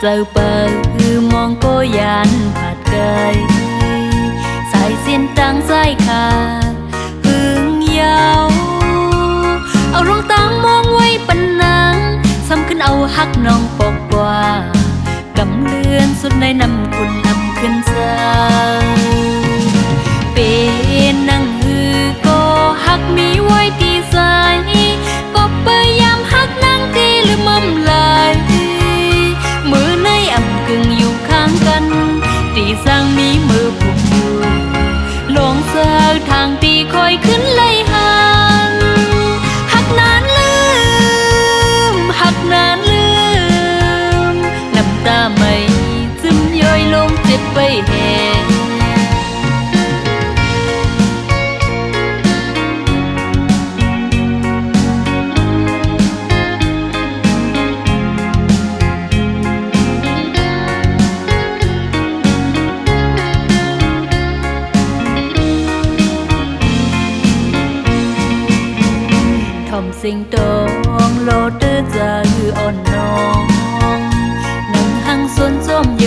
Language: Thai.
เจอเปิดมองก็ยันผัดเกยสายเส้นตังสายขาดพึ่งยาวเอารองตามมองไว้ปันนังซ้ำขึ้นเอาหักน้องปกกว่ากำเลือนสุดในนำคุณนำขึ้นเจ้าเป็นนั่งฮือก็หักมีไว้ที่ใสก็พยายามหักนั่งที่ลืมมั่มลายมือในอ่ำกึ่งอยู่ข้างกันตีสร้างมีมือผูกอยู่ลงเสือทางตีคอยขึ้นไล่หันหักนานลืมหักนานลืมน้ำตาไม่ซึมย่อยลงเจ็บไปแห่สิ่งตองโลดเตอร์จะคืออ่อนน้องนั่งหังส่วนส้มโย